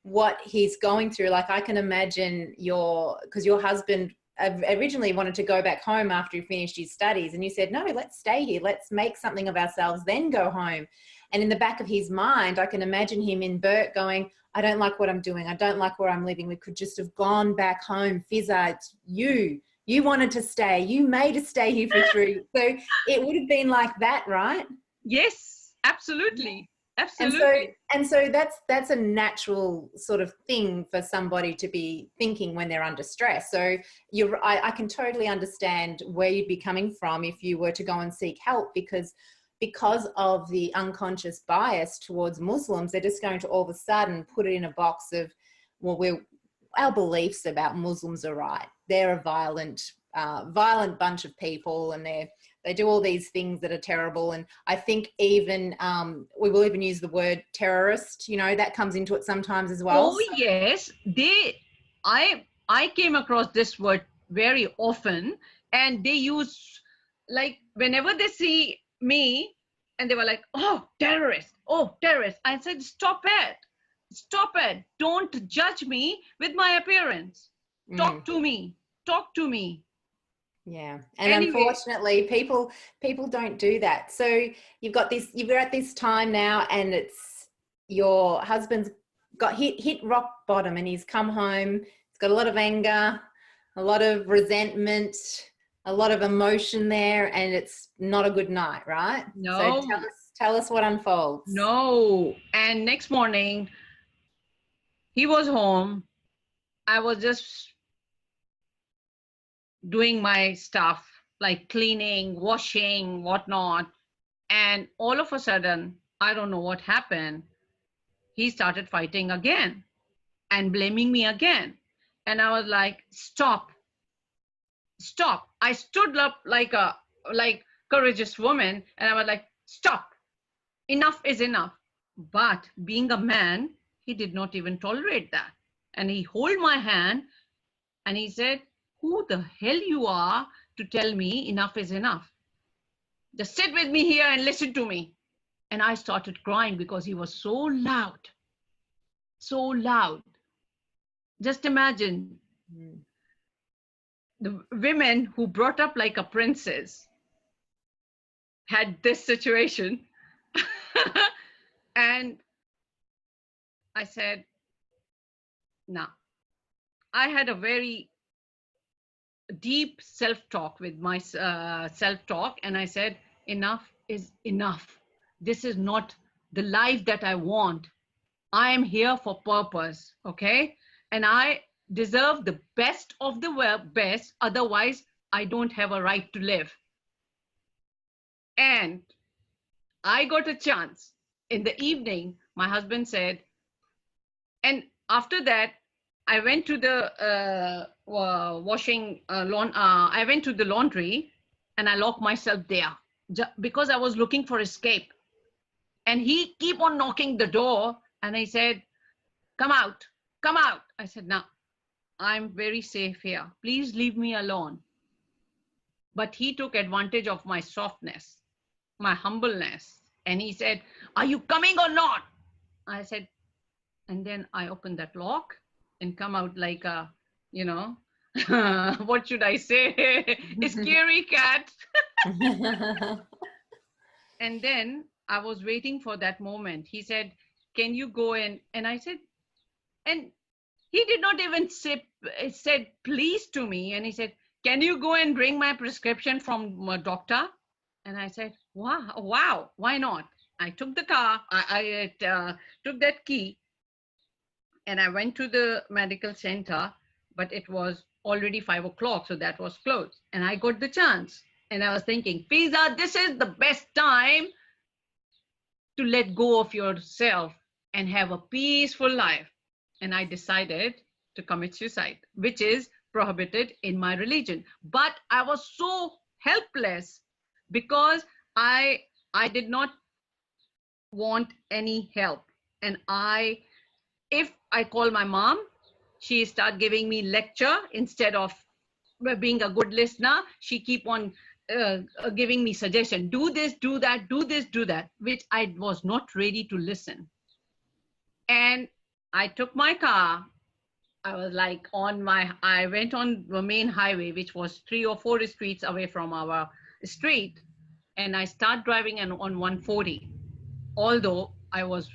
what he's going through. Like I can imagine because your husband originally wanted to go back home after he finished his studies, and you said, no, let's stay here. Let's make something of ourselves, then go home. And in the back of his mind, I can imagine him in Burt going, I don't like what I'm doing. I don't like where I'm living. We could just have gone back home. Fizza, it's you. You wanted to stay. You made us stay here for 3. So it would have been like that, right? Yes, absolutely. Absolutely. And so that's a natural sort of thing for somebody to be thinking when they're under stress. So I can totally understand where you'd be coming from if you were to go and seek help, because of the unconscious bias towards Muslims, they're just going to all of a sudden put it in a box of, well, our beliefs about Muslims are right. They're a violent bunch of people, and they do all these things that are terrible. And I think even we will even use the word terrorist, you know, that comes into it sometimes as well. Oh, yes. I came across this word very often, and they use, like, whenever they see me, and they were like, oh, terrorist. I said, stop it. Don't judge me with my appearance. Talk to me. Yeah. And anyway, unfortunately, people don't do that. So you're at this time now, and it's your husband's got hit rock bottom, and he's come home. He's got a lot of anger, a lot of resentment, a lot of emotion there, and it's not a good night, right? No. So tell us what unfolds. No. And next morning, he was home. I was just doing my stuff, like cleaning, washing, whatnot. And all of a sudden, I don't know what happened. He started fighting again and blaming me again. And I was like, stop. I stood up like courageous woman, and I was like, stop. Enough is enough. But being a man, he did not even tolerate that. And he held my hand and he said, who the hell you are to tell me enough is enough? Just sit with me here and listen to me. And I started crying because he was so loud. Just imagine the women who brought up like a princess had this situation. And I said, no. I had a very deep self-talk with my self-talk, and I said, enough is enough. This is not the life that I want. I am here for purpose, okay? And I deserve the best of the best, otherwise I don't have a right to live. And I got a chance. In the evening, my husband said, and after that, I went to the I went to the laundry, and I locked myself there because I was looking for escape. And he keep on knocking the door, and I said, come out. I said, no, I'm very safe here. Please leave me alone. but he took advantage of my softness, my humbleness. And he said, "Are you coming or not?" I said, and then I opened that lock and come out like a, you know, what should I say? A scary cat. And then I was waiting for that moment. He said, "Can you go in?" And I said, and he did not even said please to me. And he said, "Can you go and bring my prescription from a doctor?" And I said, wow, why not? I took the car, I took that key, and I went to the medical center, but it was already 5 o'clock, so that was closed. And I got the chance. And I was thinking, Fizza, this is the best time to let go of yourself and have a peaceful life. And I decided to commit suicide, which is prohibited in my religion. But I was so helpless because I did not want any help. And if I call my mom, she start giving me lecture instead of being a good listener. She keep on giving me suggestion, do this, do that, do this, do that, which I was not ready to listen. And I took my car. I was like I went on the main highway, which was 3 or 4 streets away from our street. And I start driving on 140. Although I was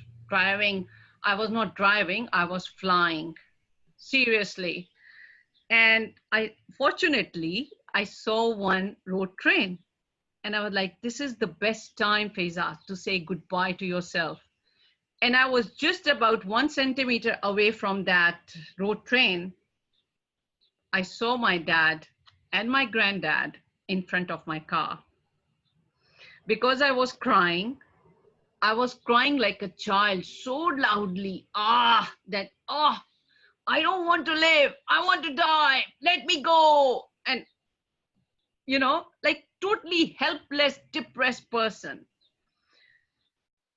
not driving, I was flying. Seriously. And fortunately, I saw one road train. And I was like, this is the best time, Fizza, to say goodbye to yourself. And I was just about 1 centimeter away from that road train. I saw my dad and my granddad in front of my car. Because I was crying like a child so loudly, I don't want to live. I want to die. Let me go. And, like totally helpless, depressed person.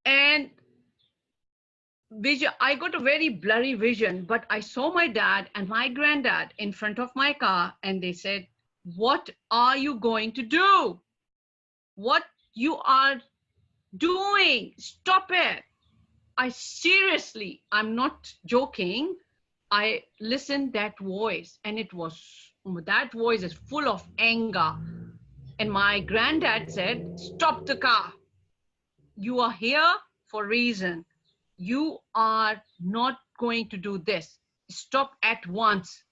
And I got a very blurry vision, but I saw my dad and my granddad in front of my car, and they said, "What are you going to do? What you are doing? Stop it." I'm not joking. I listened that voice, and that voice is full of anger. And my granddad said, "Stop the car. You are here for a reason. You are not going to do this. Stop at once."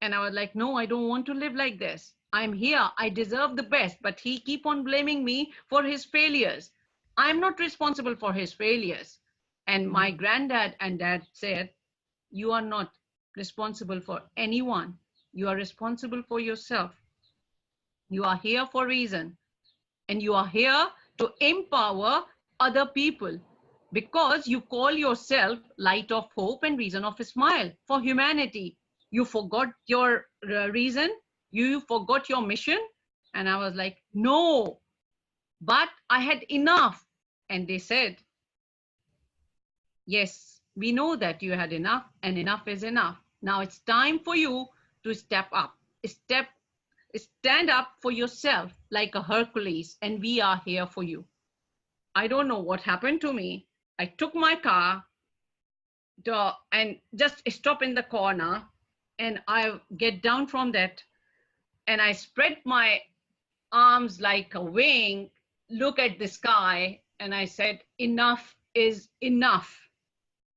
And I was like, no, I don't want to live like this. I'm here. I deserve the best. But he keep on blaming me for his failures. I'm not responsible for his failures. And my granddad and dad said, you are not responsible for anyone. You are responsible for yourself. You are here for a reason. And you are here to empower other people, because you call yourself light of hope and reason of a smile for humanity. You forgot your reason. You forgot your mission. And I was like, no, but I had enough. And they said, yes, we know that you had enough, and enough is enough. Now it's time for you to step up. Stand up for yourself like a Hercules, and we are here for you. I don't know what happened to me. I took my car and just stop in the corner, and I get down from that, and I spread my arms like a wing, look at the sky, and I said, enough is enough.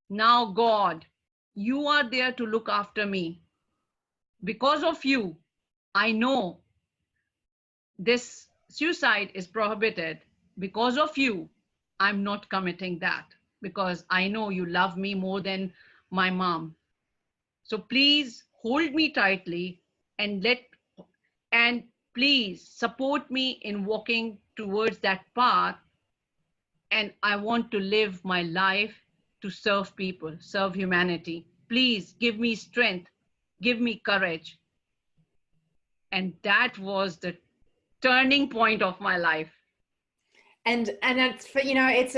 Now, God, you are there to look after me. Because of you, I know this suicide is prohibited. Because of you, I'm not committing that, because I know you love me more than my mom. So please hold me tightly and please support me in walking towards that path. And I want to live my life to serve people, serve humanity. Please give me strength, give me courage. And that was the turning point of my life. And it's for, it's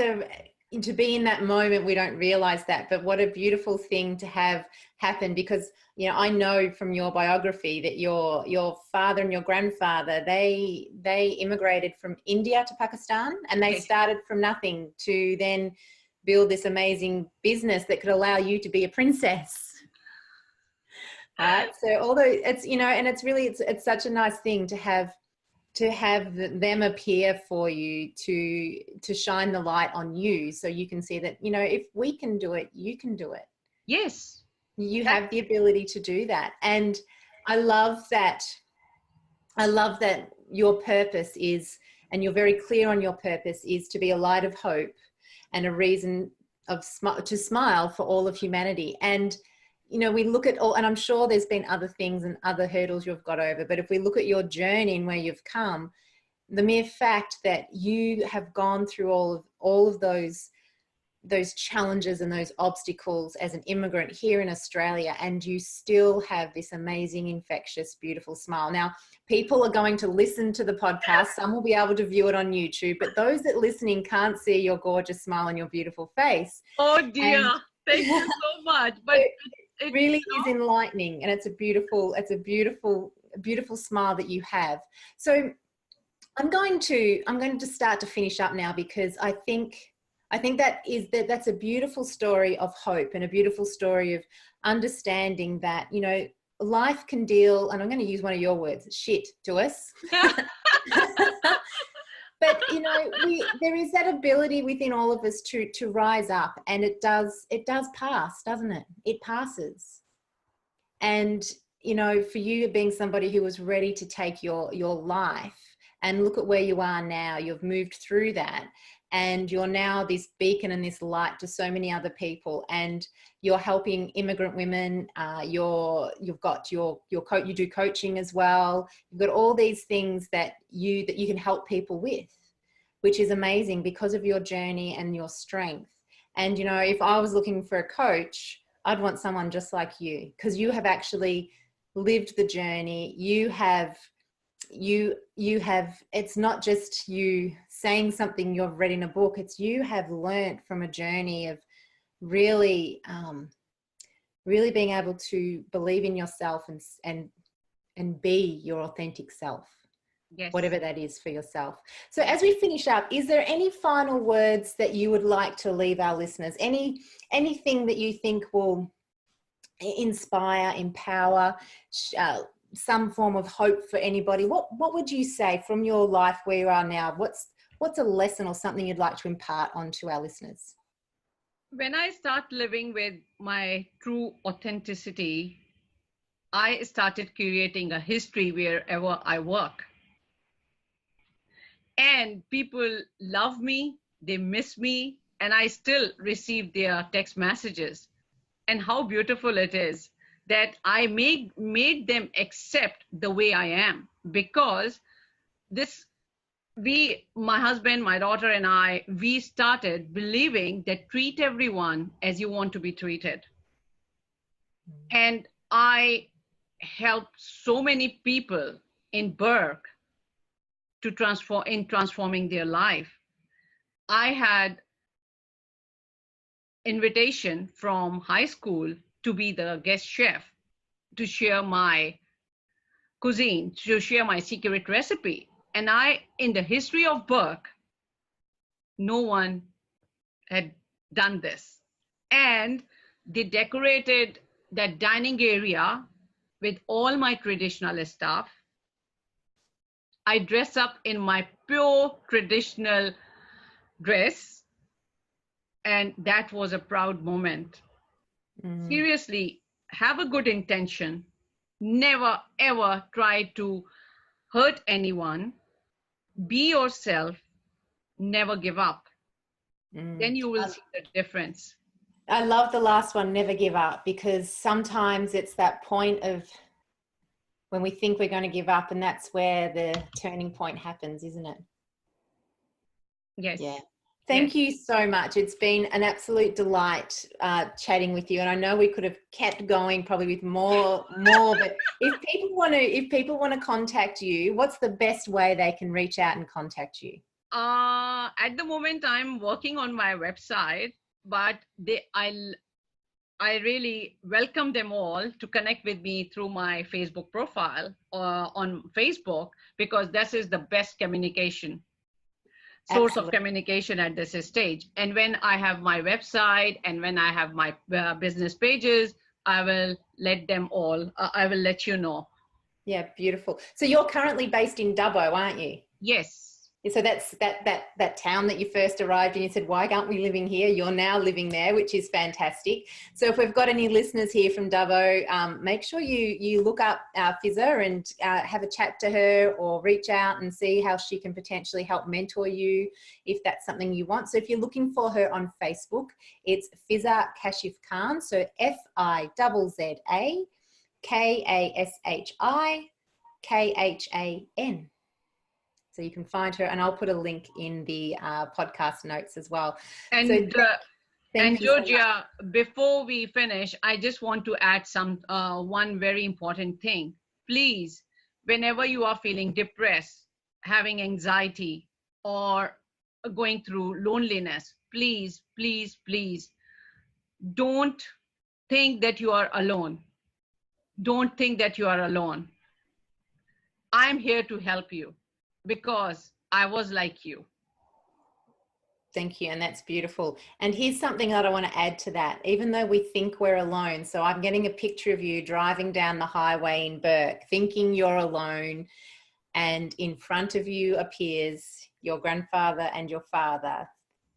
to be in that moment, we don't realize that, but what a beautiful thing to have happen, because, you know, I know from your biography that your father and your grandfather, they immigrated from India to Pakistan, and they started from nothing to then build this amazing business that could allow you to be a princess. Right? So although it's, you know, and it's really, it's such a nice thing to have them appear for you, to shine the light on you, so you can see that, you know, if we can do it, you can do it. Yes. You have the ability to do that. And I love that your purpose is, and you're very clear on your purpose, is to be a light of hope and a reason to smile for all of humanity. And, you know, we look at all, and I'm sure there's been other things and other hurdles you've got over, but if we look at your journey and where you've come, the mere fact that you have gone through all of those challenges and those obstacles as an immigrant here in Australia, and you still have this amazing, infectious, beautiful smile. Now, people are going to listen to the podcast. Some will be able to view it on YouTube, but those that listening can't see your gorgeous smile and your beautiful face. Oh dear. Thank you so much. But it really is enlightening, and it's a beautiful smile that you have. So I'm going to start to finish up now, because I think that's a beautiful story of hope, and a beautiful story of understanding that, you know, life can deal, and I'm going to use one of your words, shit, to us. But, you know, there is that ability within all of us to rise up, and it does pass, doesn't it? It passes. And, you know, for you being somebody who was ready to take your life, and look at where you are now, you've moved through that, and you're now this beacon and this light to so many other people, and you're helping immigrant women. You do coaching as well. You've got all these things that you can help people with, which is amazing because of your journey and your strength. And, you know, if I was looking for a coach, I'd want someone just like you, because you have actually lived the journey. You have, it's not just you saying something you've read in a book, it's you have learnt from a journey of really being able to believe in yourself and be your authentic self. Yes. Whatever that is for yourself. So as we finish up, is there any final words that you would like to leave our listeners? Anything that you think will inspire, empower, some form of hope for anybody? What would you say from your life where you are now? What's a lesson or something you'd like to impart onto our listeners? When I start living with my true authenticity, I started creating a history wherever I work. And people love me, they miss me, and I still receive their text messages. And how beautiful it is that I made them accept the way I am, because my husband, my daughter, and I, we started believing that treat everyone as you want to be treated. And I helped so many people in Burke transforming their life. I had invitation from high school to be the guest chef, to share my cuisine, to share my secret recipe. And in the history of Burke, no one had done this. And they decorated that dining area with all my traditional stuff. I dress up in my pure traditional dress, and that was a proud moment. Seriously, have a good intention. Never, ever try to hurt anyone. Be yourself. Never give up. Then you will see the difference. I love the last one, never give up, because sometimes it's that point of when we think we're going to give up, and that's where the turning point happens, isn't it? Yes. Yeah. Thank you so much. It's been an absolute delight chatting with you. And I know we could have kept going probably with more, but if people want to contact you, what's the best way they can reach out and contact you? At the moment, I'm working on my website, but I really welcome them all to connect with me through my Facebook profile on Facebook, because this is the best communication, source of communication at this stage. And when I have my website and when I have my business pages, I will let them all, I will let you know. Yeah, beautiful. So you're currently based in Dubbo, aren't you? Yes. So that's that town that you first arrived in. You said, why aren't we living here? You're now living there, which is fantastic. So if we've got any listeners here from Dubbo, make sure you look up Fizza and have a chat to her, or reach out and see how she can potentially help mentor you if that's something you want. So if you're looking for her on Facebook, it's Fizza Kashif Khan. So Fizza Kashif. So you can find her, and I'll put a link in the podcast notes as well. And, so and Georgia, before we finish, I just want to add one very important thing. Please, whenever you are feeling depressed, having anxiety, or going through loneliness, please, please, please, don't think that you are alone. Don't think that you are alone. I'm here to help you, because I was like you. Thank you. And that's beautiful. And here's something that I want to add to that. Even though we think we're alone, so I'm getting a picture of you driving down the highway in Burke, thinking you're alone, and in front of you appears your grandfather and your father.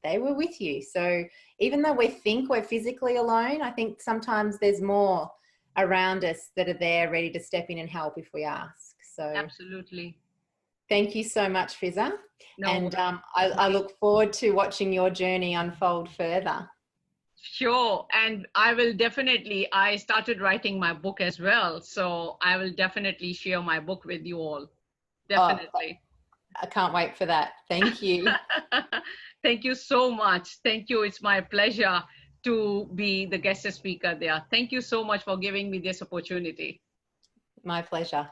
They were with you. So even though we think we're physically alone, I think sometimes there's more around us that are there ready to step in and help if we ask. So absolutely. Thank you so much, Fizza. No, and I look forward to watching your journey unfold further. Sure. And I started writing my book as well. So I will definitely share my book with you all. Definitely. Oh, I can't wait for that. Thank you. Thank you so much. Thank you. It's my pleasure to be the guest speaker there. Thank you so much for giving me this opportunity. My pleasure.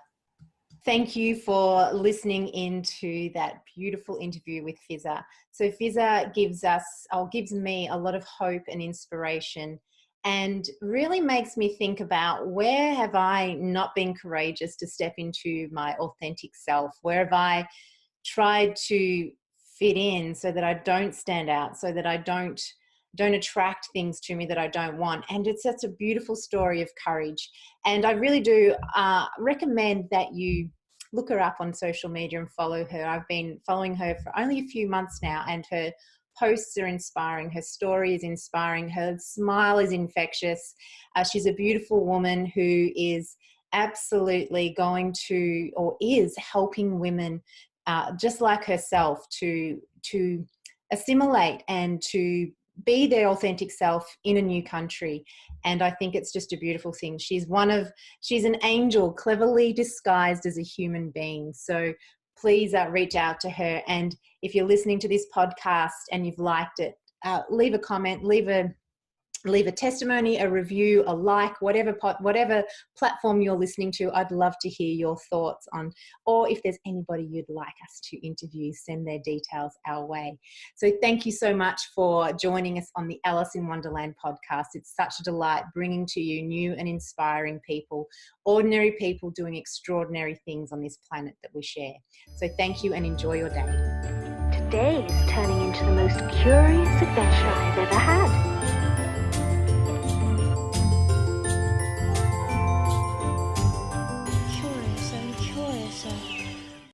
Thank you for listening into that beautiful interview with Fizza. So Fizza gives me a lot of hope and inspiration, and really makes me think about, where have I not been courageous to step into my authentic self? Where have I tried to fit in so that I don't stand out, so that I don't attract things to me that I don't want? And it's such a beautiful story of courage. And I really do recommend that you look her up on social media and follow her. I've been following her for only a few months now, and her posts are inspiring. Her story is inspiring. Her smile is infectious. She's a beautiful woman who is absolutely is helping women just like herself to assimilate and to be their authentic self in a new country. And I think it's just a beautiful thing. She's an angel, cleverly disguised as a human being. So please reach out to her. And if you're listening to this podcast and you've liked it, leave a comment, leave a testimony, a review, a like, whatever platform you're listening to. I'd love to hear your thoughts on, or if there's anybody you'd like us to interview, send their details our way. So thank you so much for joining us on the Alice in Wonderland podcast. It's such a delight bringing to you new and inspiring people, ordinary people doing extraordinary things on this planet that we share. So thank you, and enjoy your day. Today is turning into the most curious adventure I've ever had.